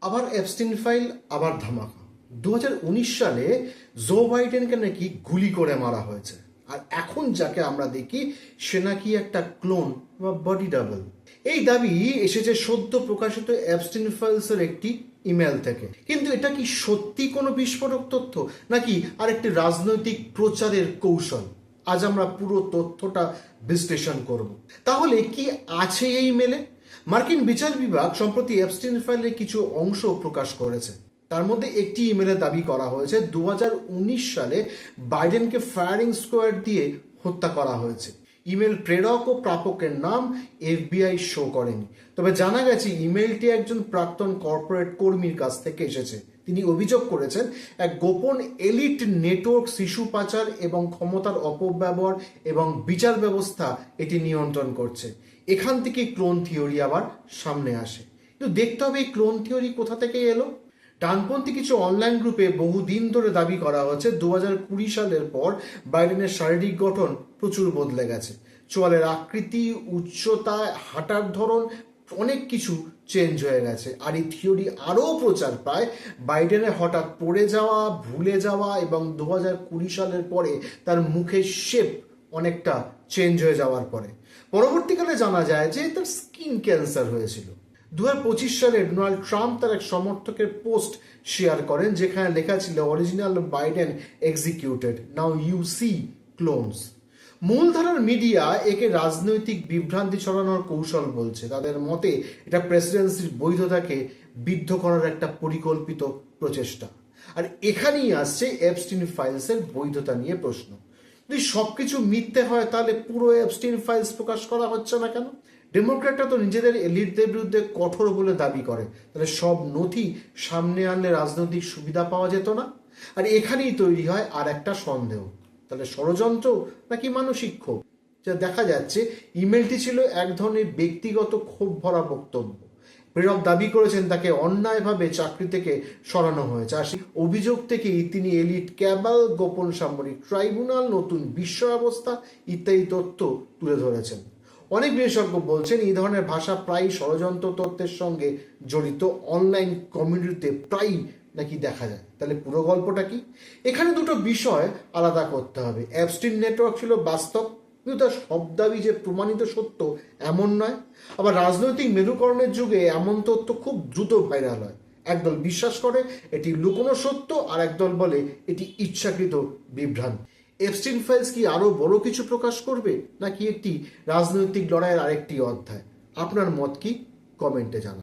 আবার Epstein file, আবার ধামাকা। 2019 সালে জো বাইডেনকে নাকি গুলি করে মারা হয়েছে, আর এখন যাকে আমরা দেখি সে নাকি একটা ক্লোন বা বডি ডাবল। এই দাবি এসেছে সদ্য প্রকাশিত এপস্টিন ফাইলসের একটি ইমেল থেকে। কিন্তু এটা কি সত্যি কোনো বিস্ফোরক তথ্য, নাকি আরেকটি রাজনৈতিক প্রচারের কৌশল? আজ আমরা পুরো তথ্যটা বিশ্লেষণ করব। তাহলে কি আছে এই মেলে? মার্কিন বিচার বিভাগ সম্প্রতি এপস্টিন ফাইলের কিছু অংশ প্রকাশ করেছে। তার মধ্যে একটি ইমেলে দাবি করা হয়েছে 2019 সালে বাইডেনকে ফায়ারিং স্কোয়াড দিয়ে হত্যা করা হয়েছে। ইমেল প্রেরক ও প্রাপকের নাম এফবিআই শো করেনি, তবে জানা গেছে ইমেলটি একজন প্রাক্তন কর্পোরেট কর্মীর কাছ থেকে এসেছে। তিনি অভিযোগ করেছেন এক গোপন এলিট নেটওয়ার্ক শিশু পাচার এবং ক্ষমতার অপব্যবহার এবং বিচার ব্যবস্থা এটি নিয়ন্ত্রণ করছে। এখান থেকে ক্লোন থিওরি আবার সামনে আসে। কিন্তু দেখতে হবে এই ক্লোন থিওরি কোথা থেকে এলো। ডানপন্থী কিছু অনলাইন গ্রুপে বহুদিন ধরে দাবি করা হচ্ছে 2020 সালের পর বাইডেনের শারীরিক গঠন প্রচুর বদলে গেছে। চোয়ালের আকৃতি, উচ্চতা, হাঁটার ধরন, অনেক কিছু চেঞ্জ হয়ে গেছে। আর এই থিওরি আরও প্রচার পায় বাইডেনের হঠাৎ পড়ে যাওয়া, ভুলে যাওয়া এবং 2020 সালের পরে তার মুখের শেপ অনেকটা চেঞ্জ হয়ে যাওয়ার পরে। পরবর্তীকালে জানা যায় যে তার স্কিন ক্যান্সার হয়েছিল। 2025 সালে ডোনাল্ড ট্রাম্প তার এক সমর্থকের পোস্ট শেয়ার করেন যেখানে লেখা ছিল original Biden executed, now you see clones. মূলধারার মিডিয়া একে রাজনৈতিক বিভ্রান্তি ছড়ানোর কৌশল বলছে। তাদের মতে এটা প্রেসিডেন্সির বৈধতাকে বিদ্ধ করার একটা পরিকল্পিত প্রচেষ্টা। আর এখানেই আসছে এপস্টিন ফাইলসের বৈধতা নিয়ে প্রশ্ন। যদি সবকিছু মিথ্যে হয় তাহলে পুরো এপস্টিন ফাইলস প্রকাশ করা হচ্ছে না কেন? ডেমোক্র্যাটরা তো নিজেদের এলিটদের বিরুদ্ধে কঠোর বলে দাবি করে, তাহলে সব নথি সামনে আনলে রাজনৈতিক সুবিধা পাওয়া যেত না? আর এখানেই তৈরি হয় আর একটা সন্দেহ, তাহলে ষড়যন্ত্র নাকি মানসিক ক্ষোভ? যা দেখা যাচ্ছে ইমেলটি ছিল এক ধরনের ব্যক্তিগত ক্ষোভ ভরা বক্তব্য। প্রেরক দাবি করেছেন তাকে অন্যায়ভাবে চাকরি থেকে সরানো হয়েছে, আর সেই অভিযোগ থেকেই তিনি এলিট ক্যাবাল, গোপন সামরিক ট্রাইব্যুনাল, নতুন বিশ্ব ব্যবস্থা ইত্যাদি তথ্য তুলে ধরেছেন। অনেক বিশেষজ্ঞ বলছেন এই ধরনের ভাষা প্রায় ষড়যন্ত্র তত্ত্বের সঙ্গে জড়িত অনলাইন কমিউনিটিতে প্রায়ই নাকি দেখা যায়। তাহলে পুরো গল্পটা কি? এখানে দুটো বিষয় আলাদা করতে হবে। এপস্টিন নেটওয়ার্ক ছিল বাস্তব, কিন্তু তার সব দাবি যে প্রমাণিত সত্য এমন নয়। আবার রাজনৈতিক মেরুকরণের যুগে এমন তথ্য খুব দ্রুত ভাইরাল হয়। একদল বিশ্বাস করে এটি লুকোনো সত্য, আর একদল বলে এটি ইচ্ছাকৃত বিভ্রান্তি। এপস্টিন ফাইলস কি আরো বড় কিছু প্রকাশ করবে, নাকি একটি রাজনৈতিক লড়াইয়ের আরেকটি অধ্যায়? আপনার মত কি? কমেন্টে জানান।